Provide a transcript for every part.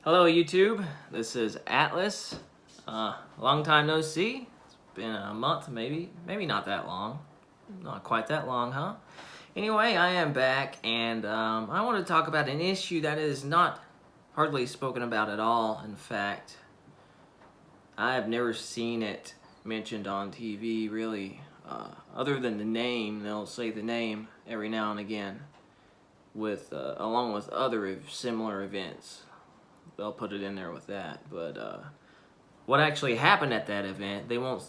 Hello YouTube, this is Atlas. Long time no see. It's been a month maybe not that long. Not quite that long, huh? Anyway, I am back and I want to talk about an issue that is not hardly spoken about at all. In fact, I have never seen it mentioned on TV really. Other than the name, they'll say the name every now and again with along with other similar events. They'll put it in there with that, but what actually happened at that event, they won't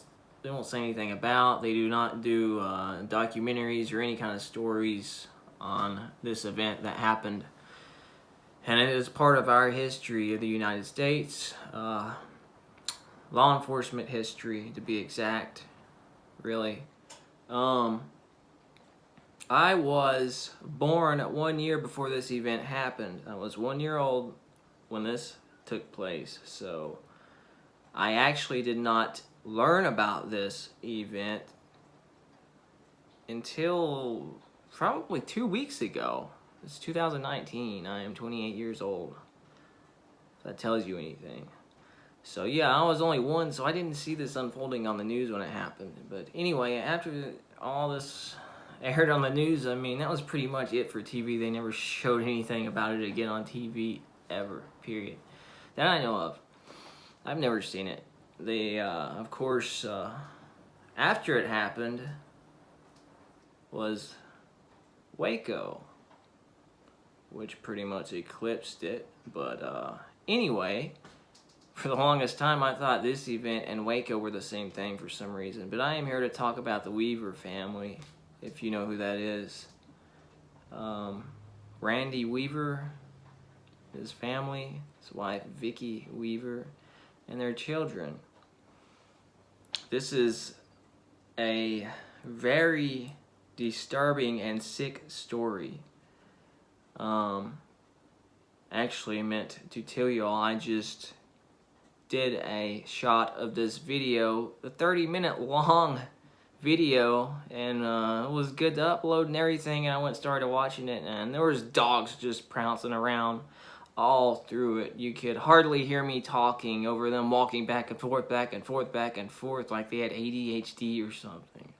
say anything about. They do not do documentaries or any kind of stories on this event that happened, and it is part of our history of the United States, law enforcement history to be exact. Really, I was born 1 year before this event happened. I was 1 year old when this took place, so I actually did not learn about this event until probably 2 weeks ago. It's 2019. I am 28 years old. If that tells you anything. So yeah, I was only one, so I didn't see this unfolding on the news when it happened. But anyway, after all this aired on the news, I mean, that was pretty much it for TV. They never showed anything about it again on TV ever, period, that I know of. I've never seen it. They, of course, after it happened was Waco, which pretty much eclipsed it. But anyway, for the longest time I thought this event and Waco were the same thing for some reason. But I am here to talk about the Weaver family, if you know who that is. Randy Weaver, his family, his wife Vicky Weaver, and their children. This is a very disturbing and sick story. Actually meant to tell you all, I just did a shot of this video, the 30-minute long video, and it was good to upload and everything, and I went and started watching it, and there was dogs just pouncing around all through it. You could hardly hear me talking over them walking back and forth, back and forth, back and forth, like they had ADHD or something.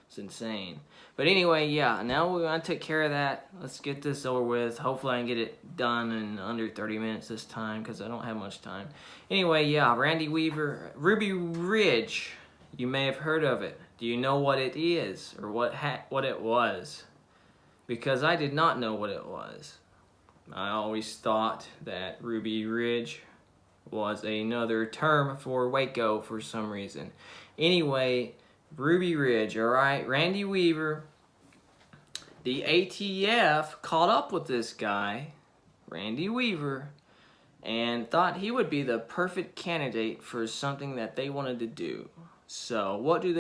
It's insane. But anyway, yeah, now I took care of that. Let's get this over with. Hopefully I can get it done in under 30 minutes this time, because I don't have much time. Anyway, yeah, Randy Weaver, Ruby Ridge. You may have heard of it. Do you know what it is, or what it was? Because I did not know what it was. I always thought that Ruby Ridge was another term for Waco for some reason. Anyway, Ruby Ridge, alright? Randy Weaver, the ATF caught up with this guy, Randy Weaver, and thought he would be the perfect candidate for something that they wanted to do. So, what do?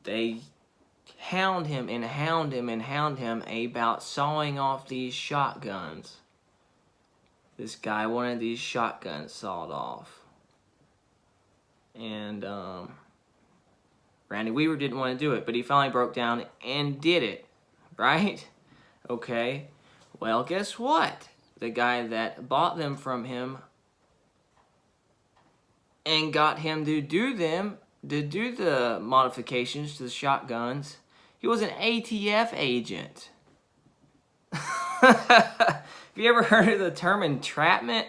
They hound him and hound him and hound him about sawing off these shotguns. This guy wanted these shotguns sawed off. And Randy Weaver didn't want to do it, but he finally broke down and did it. Right? Okay. Well, guess what? The guy that bought them from him and got him to do the modifications to the shotguns, he was an ATF agent. Have you ever heard of the term entrapment?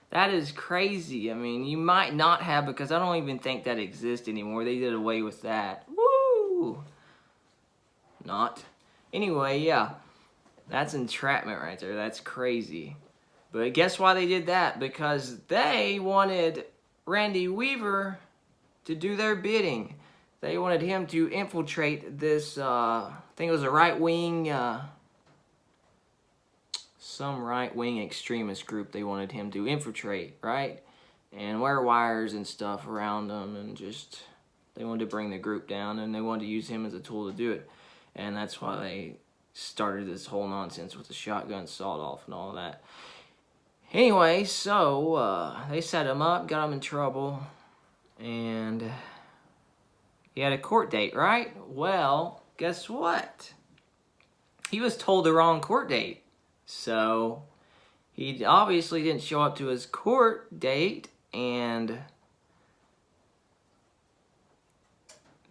That is crazy. I mean, you might not have, because I don't even think that exists anymore. They did away with that. Woo! Not. Anyway, yeah. That's entrapment right there. That's crazy. But guess why they did that? Because they wanted Randy Weaver to do their bidding. They wanted him to infiltrate this, I think it was a right-wing, some right-wing extremist group they wanted him to infiltrate, right? And wire wires and stuff around them, and just, they wanted to bring the group down, and they wanted to use him as a tool to do it. And that's why they started this whole nonsense with the shotgun sawed off and all that. Anyway, so they set him up, got him in trouble, and he had a court date, right? Well, guess what? He was told the wrong court date. So he obviously didn't show up to his court date, and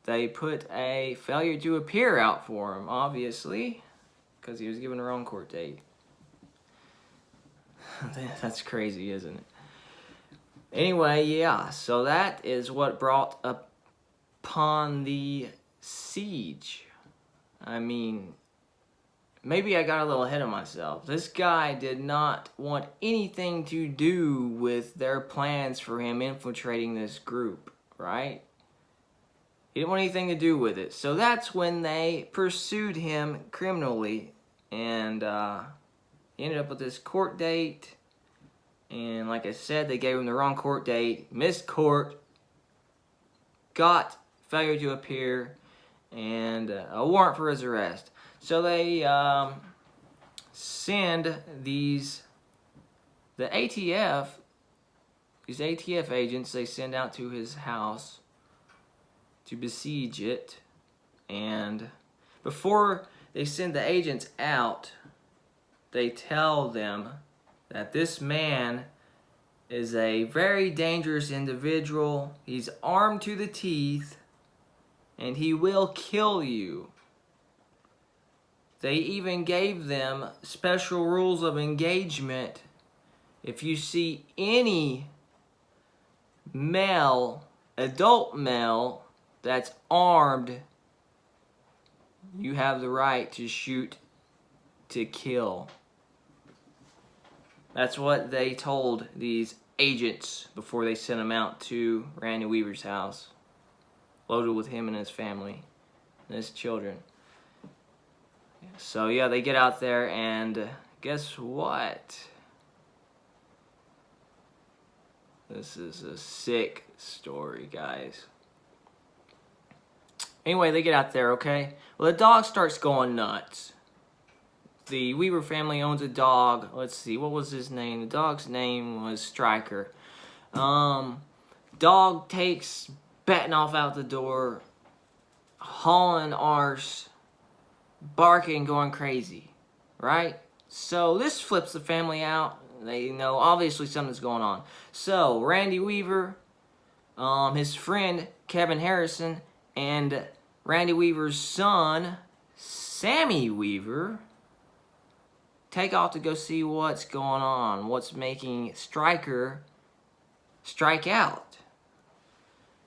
they put a failure to appear out for him, obviously, because he was given the wrong court date. That's crazy, isn't it? Anyway, yeah, so that is what brought upon the siege. I mean, maybe I got a little ahead of myself. This guy did not want anything to do with their plans for him infiltrating this group, right? He didn't want anything to do with it. So that's when they pursued him criminally, and he ended up with this court date. And like I said, they gave him the wrong court date, missed court, got failure to appear, and a warrant for his arrest. So they send the ATF, these ATF agents, they send out to his house to besiege it. And before they send the agents out, they tell them that this man is a very dangerous individual. He's armed to the teeth, and he will kill you. They even gave them special rules of engagement. If you see any male, adult male, that's armed, you have the right to shoot to kill. That's what they told these agents before they sent him out to Randy Weaver's house, loaded with him and his family and his children. So yeah, they get out there, and guess what? This is a sick story, guys. Anyway, they get out there, okay? Well, the dog starts going nuts. The Weaver family owns a dog. Let's see, what was his name? The dog's name was Striker. Dog takes batting off out the door, hauling arse, barking, going crazy, right? So this flips the family out. They know obviously something's going on. So Randy Weaver, his friend Kevin Harrison, and Randy Weaver's son Sammy Weaver take off to go see what's going on, what's making Striker strike out.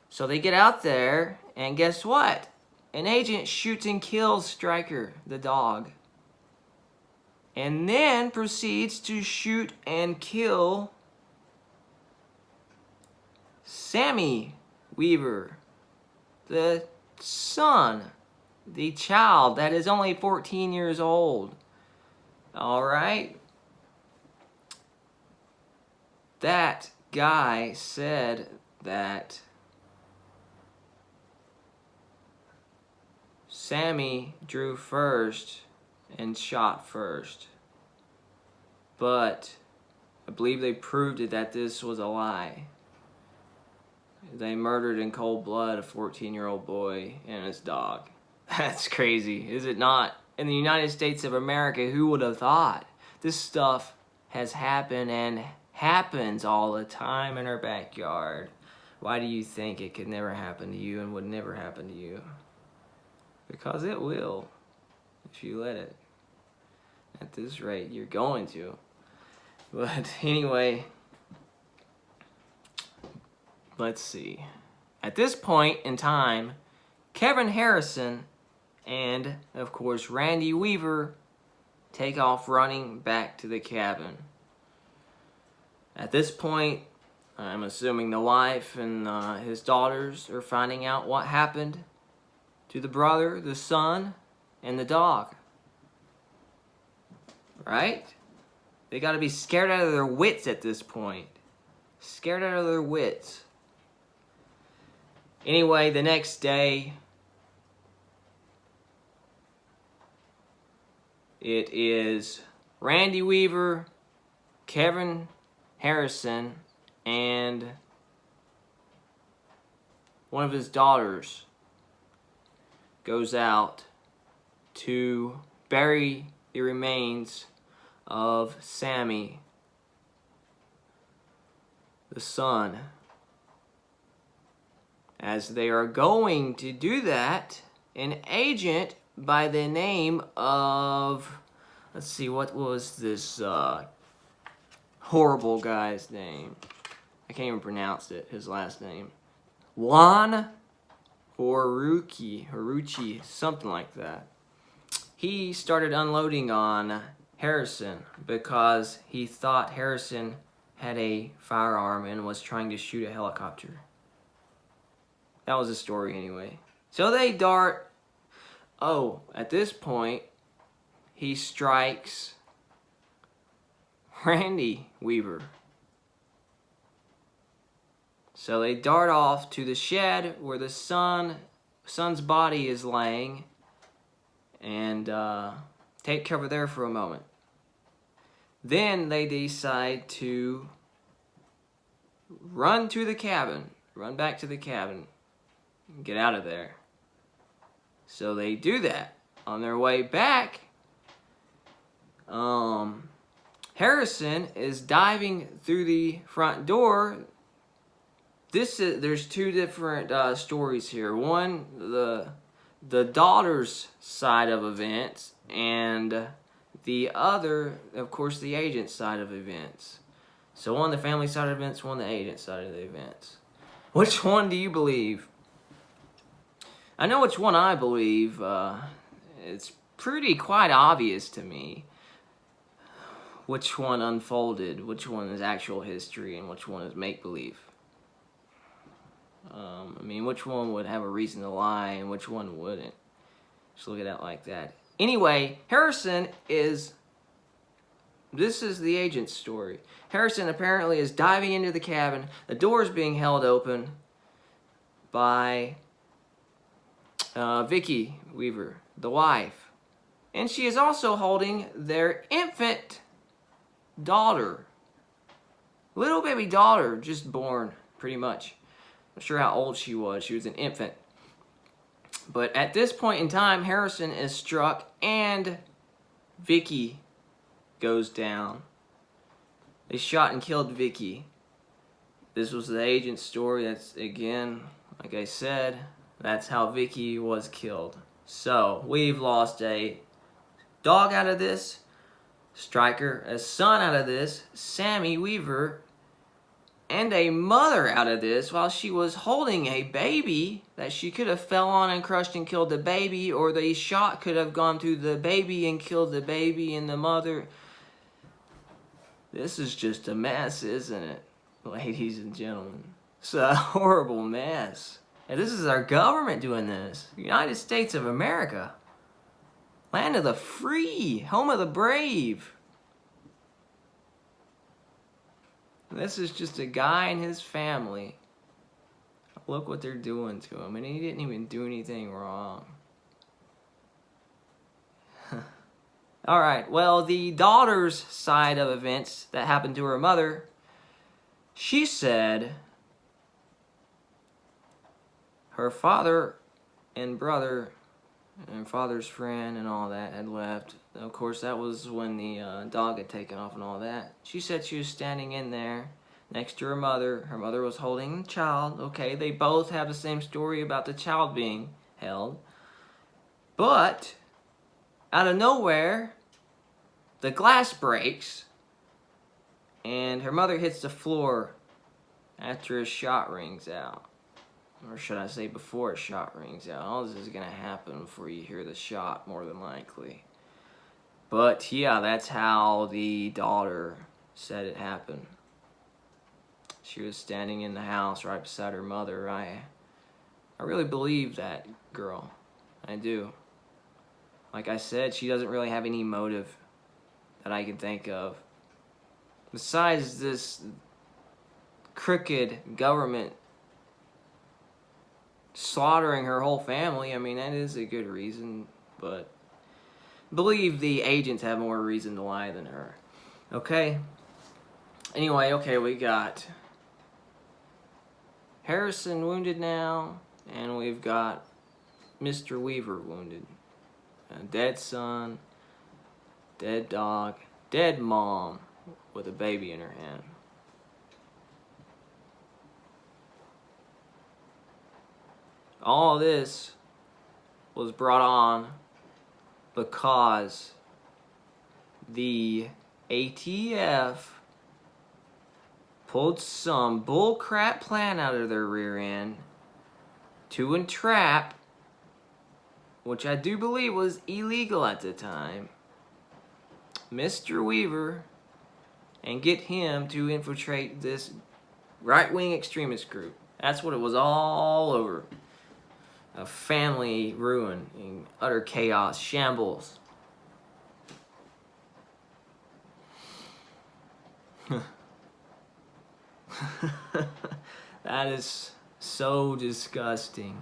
So they get out there, and guess what? An agent shoots and kills Striker, the dog, and then proceeds to shoot and kill Sammy Weaver, the son, the child that is only 14 years old. All right? That guy said that Sammy drew first and shot first. But I believe they proved it that this was a lie. They murdered in cold blood a 14-year-old boy and his dog. That's crazy, is it not? In the United States of America, who would have thought? This stuff has happened and happens all the time in our backyard. Why do you think it could never happen to you and would never happen to you? Because it will, if you let it. At this rate, you're going to. But anyway, let's see. At this point in time, Kevin Harrison and, of course, Randy Weaver take off running back to the cabin. At this point, I'm assuming the wife and his daughters are finding out what happened to the brother, the son, and the dog. Right? They got to be scared out of their wits at this point. Scared out of their wits. Anyway, the next day, it is Randy Weaver, Kevin Harrison, and one of his daughters goes out to bury the remains of Sammy the son. As they are going to do that, an agent by the name of, let's see, what was this horrible guy's name? I can't even pronounce it, his last name. Juan Horuchi, something like that. He started unloading on Harrison because he thought Harrison had a firearm and was trying to shoot a helicopter. That was the story anyway. So they dart. Oh, at this point, he strikes Randy Weaver. So they dart off to the shed where the son's body is laying and take cover there for a moment. Then they decide to run to the cabin, run back to the cabin, and get out of there. So they do that. On their way back, Harrison is diving through the front door. There's two different stories here. One, the daughter's side of events, and the other, of course, the agent's side of events. So one, the family side of events, one, the agent side of the events. Which one do you believe? I know which one I believe. It's quite obvious to me which one unfolded, which one is actual history, and which one is make-believe. I mean, which one would have a reason to lie and which one wouldn't? Just look at it like that. Anyway, this is the agent's story. Harrison apparently is diving into the cabin. The door is being held open by Vicky Weaver, the wife. And she is also holding their infant daughter. Little baby daughter, just born, pretty much. I'm not sure how old she was. She was an infant. But at this point in time, Harrison is struck and Vicky goes down. They shot and killed Vicky. This was the agent's story. That's, again, like I said, that's how Vicky was killed. So, we've lost a dog out of this, Stryker, a son out of this, Sammy Weaver, and a mother out of this while she was holding a baby that she could have fell on and crushed and killed the baby, or the shot could have gone to the baby and killed the baby and the mother. This is just a mess, isn't it, ladies and gentlemen? It's a horrible mess. And this is our government doing this. United States of America. Land of the free, home of the brave. This is just a guy and his family. Look what they're doing to him, and he didn't even do anything wrong. Alright, well, the daughter's side of events that happened to her mother, she said her father and brother and father's friend and all that had left. Of course, that was when the dog had taken off and all that. She said she was standing in there next to her mother. Her mother was holding the child. Okay, they both have the same story about the child being held. But, out of nowhere, the glass breaks and her mother hits the floor after a shot rings out. Or should I say before a shot rings out. All this is going to happen before you hear the shot, more than likely. But yeah, that's how the daughter said it happened. She was standing in the house right beside her mother. I really believe that girl. I do. Like I said, she doesn't really have any motive that I can think of. Besides this crooked government slaughtering her whole family, I mean, that is a good reason, but I believe the agents have more reason to lie than her. Okay? Anyway, okay, we got Harrison wounded now, and we've got Mr. Weaver wounded. A dead son, dead dog, dead mom with a baby in her hand. All this was brought on because the ATF pulled some bullcrap plan out of their rear end to entrap, which I do believe was illegal at the time, Mr. Weaver, and get him to infiltrate this right-wing extremist group. That's what it was all over. A family ruin, in utter chaos, shambles. That is so disgusting,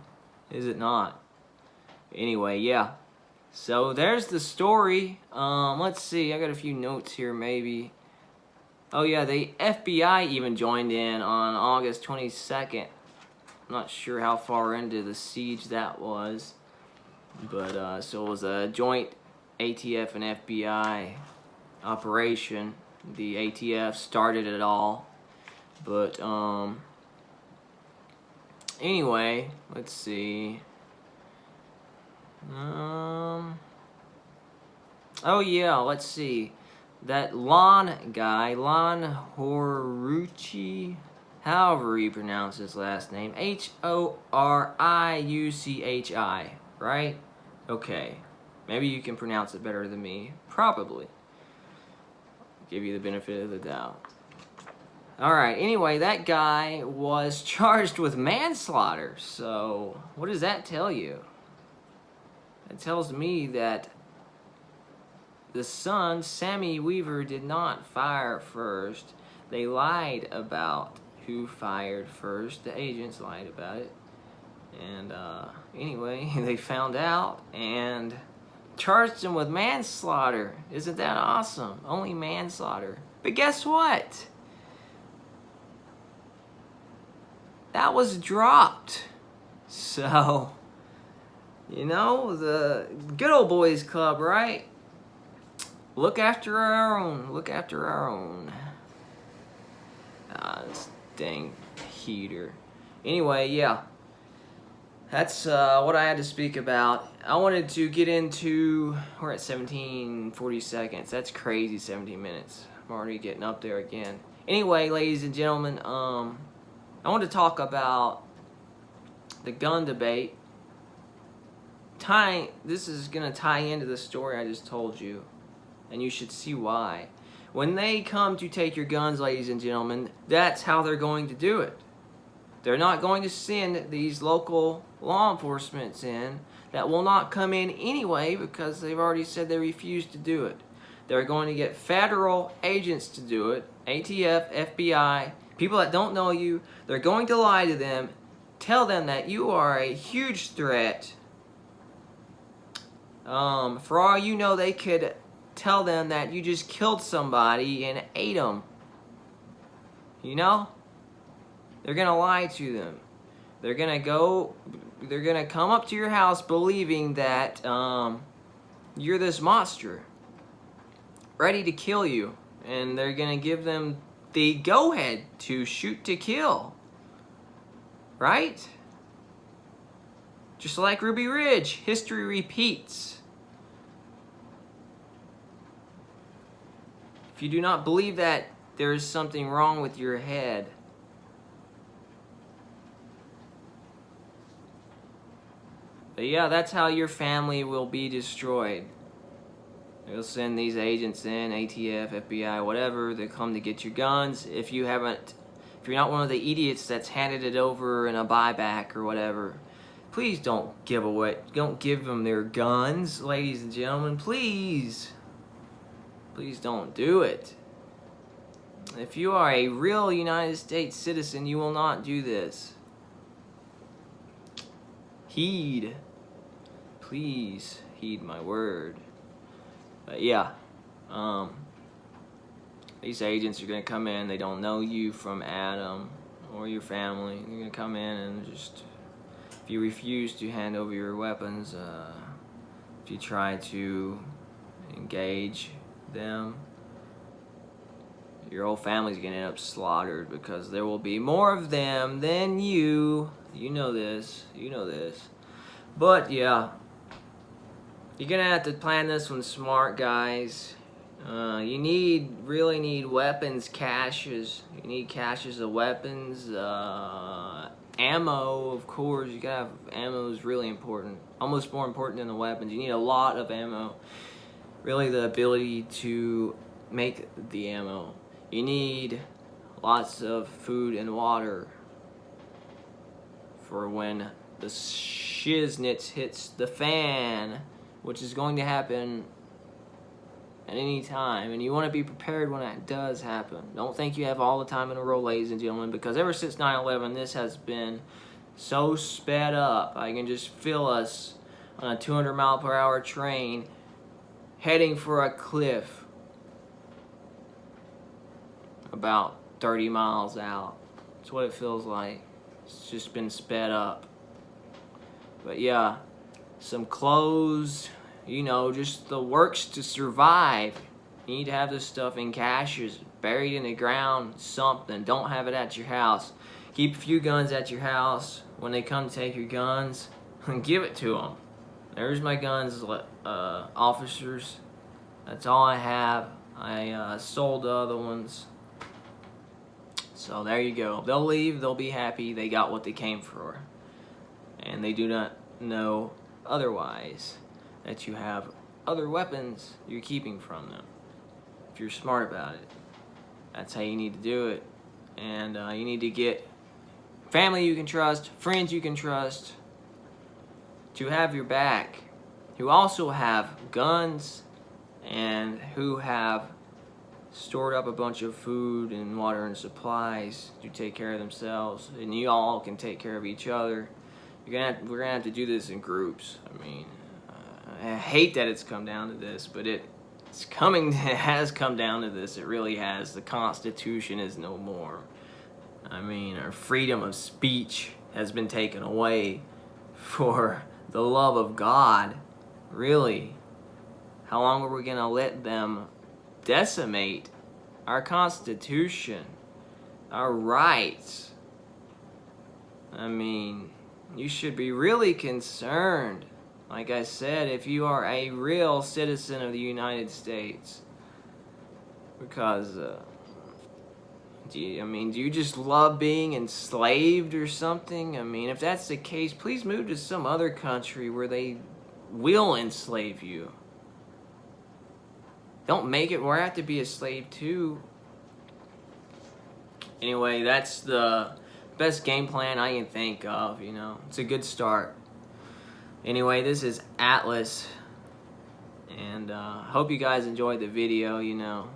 is it not? Anyway, yeah. So there's the story. Let's see, I got a few notes here maybe. Oh yeah, the FBI even joined in on August 22nd. I'm not sure how far into the siege that was. But so it was a joint ATF and FBI operation. The ATF started it all. But anyway, let's see. Oh yeah, let's see. That Lon guy, Lon Horiuchi, however you pronounce his last name, Horiuchi, right? Okay. Maybe you can pronounce it better than me. Probably. Give you the benefit of the doubt. Alright, anyway, that guy was charged with manslaughter. So, what does that tell you? It tells me that the son, Sammy Weaver, did not fire first. They lied about who fired first. The agents lied about it. And anyway, they found out and charged him with manslaughter. Isn't that awesome? Only manslaughter. But guess what? That was dropped. So, you know, the good old boys club, right? Look after our own. Look after our own. This dang heater. Anyway, yeah. That's what I had to speak about. I wanted to get into... We're at 17:40 seconds. That's crazy, 17 minutes. I'm already getting up there again. Anyway, ladies and gentlemen, I want to talk about the gun debate. This is going to tie into the story I just told you. And you should see why. When they come to take your guns, ladies and gentlemen, that's how they're going to do it. They're not going to send these local law enforcement in that will not come in anyway because they've already said they refuse to do it. They're going to get federal agents to do it, ATF, FBI, people that don't know you. They're going to lie to them, tell them that you are a huge threat. For all you know, they could tell them that you just killed somebody and ate them. You know? They're going to lie to them. They're going to come up to your house believing that you're this monster ready to kill you. And they're going to give them the go-ahead to shoot to kill. Right? Just like Ruby Ridge, history repeats. If you do not believe that, there is something wrong with your head. But yeah, that's how your family will be destroyed. They'll send these agents in, ATF, FBI, whatever. They come to get your guns. If you're not one of the idiots that's handed it over in a buyback or whatever, please don't give them their guns, ladies and gentlemen. Please. Please don't do it. If you are a real United States citizen, you will not do this. Heed. Please heed my word. But yeah, these agents are going to come in. They don't know you from Adam or your family. They're going to come in and just, if you refuse to hand over your weapons, if you try to engage them, your whole family's gonna end up slaughtered because there will be more of them than you. You know this. You know this. But yeah, you're gonna have to plan this one smart, guys. You really need weapons caches. You need caches of weapons, ammo, of course. You gotta have ammo is really important. Almost more important than the weapons. You need a lot of ammo. Really, the ability to make the ammo. You need lots of food and water for when the shiznits hits the fan, which is going to happen at any time, and you want to be prepared when that does happen. Don't think you have all the time in the world, ladies and gentlemen, because ever since 9/11, this has been so sped up. I can just feel us on a 200-mile-per-hour train heading for a cliff about 30 miles out. That's what it feels like. It's just been sped up. But yeah, some clothes, you know, just the works to survive. You need to have this stuff in caches, buried in the ground, something. Don't have it at your house. Keep a few guns at your house. When they come to take your guns, give it to them. There's my guns, officers. That's all I have. I sold the other ones. So there you go. They'll leave, they'll be happy, they got what they came for. And they do not know otherwise that you have other weapons you're keeping from them. If you're smart about it, that's how you need to do it. And you need to get family you can trust, friends you can trust, to have your back, who also have guns and who have stored up a bunch of food and water and supplies to take care of themselves, and you all can take care of each other. We're gonna have to do this in groups. I mean, I hate that it's come down to this, but it has come down to this. It really has. The Constitution is no more. I mean, our freedom of speech has been taken away. For the love of God, really, how long are we gonna let them decimate our Constitution, our rights? I mean, you should be really concerned, like I said, if you are a real citizen of the United States. Because, do you just love being enslaved or something? I mean, if that's the case, please move to some other country where they will enslave you. Don't make it where I have to be a slave too. Anyway, that's the best game plan I can think of, you know. It's a good start. Anyway, this is Atlas. And hope you guys enjoyed the video, you know.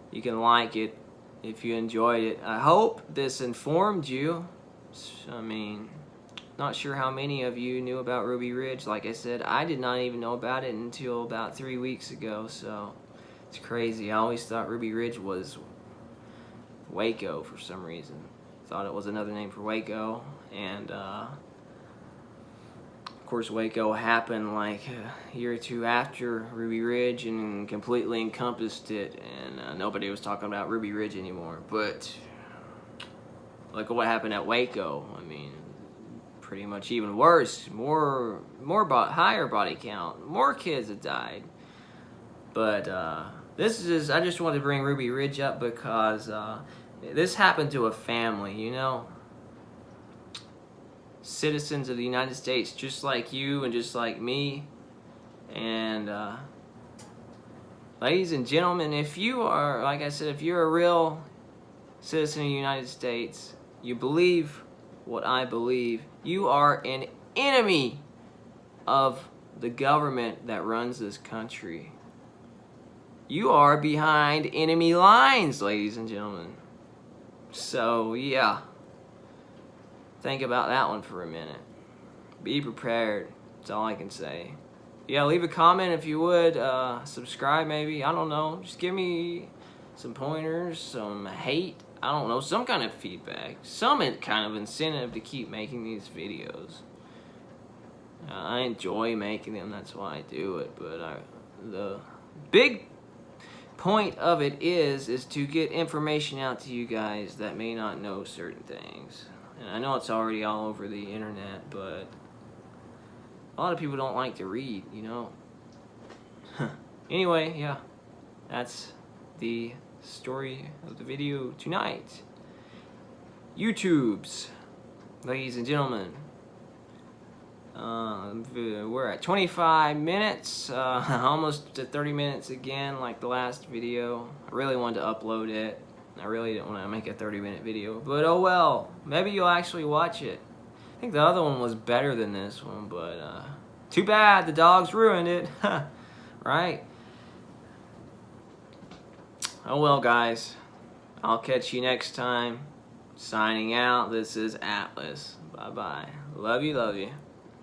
You can like it if you enjoyed it. I hope this informed you. I mean, not sure how many of you knew about Ruby Ridge. Like I said, I did not even know about it until about 3 weeks ago, so it's crazy. I always thought Ruby Ridge was Waco for some reason. Thought it was another name for Waco, and of course Waco happened like a year or two after Ruby Ridge and completely encompassed it, and nobody was talking about Ruby Ridge anymore. But look at what happened at Waco. I mean, pretty much even worse. Higher body count, more kids have died. But I just wanted to bring Ruby Ridge up because this happened to a family, you know. Citizens of the United States, just like you and just like me. And ladies and gentlemen, if you are, like I said, if you're a real citizen of the United States, you believe what I believe, you are an enemy of the government that runs this country. You are behind enemy lines, ladies and gentlemen. So, yeah. Think about that one for a minute. Be prepared. That's all I can say. Yeah, leave a comment if you would. Subscribe maybe. I don't know. Just give me some pointers, some hate. I don't know. Some kind of feedback. Some kind of incentive to keep making these videos. I enjoy making them. That's why I do it. But the big point of it is to get information out to you guys that may not know certain things. And I know it's already all over the internet, but a lot of people don't like to read, you know. Anyway, yeah, that's the story of the video tonight. YouTubes, ladies and gentlemen. We're at 25 minutes, almost to 30 minutes again, like the last video. I really wanted to upload it. I really didn't want to make a 30-minute video, but oh well. Maybe you'll actually watch it. I think the other one was better than this one, but too bad the dogs ruined it. Right? Oh well, guys. I'll catch you next time. Signing out. This is Atlas. Bye-bye. Love you, love you.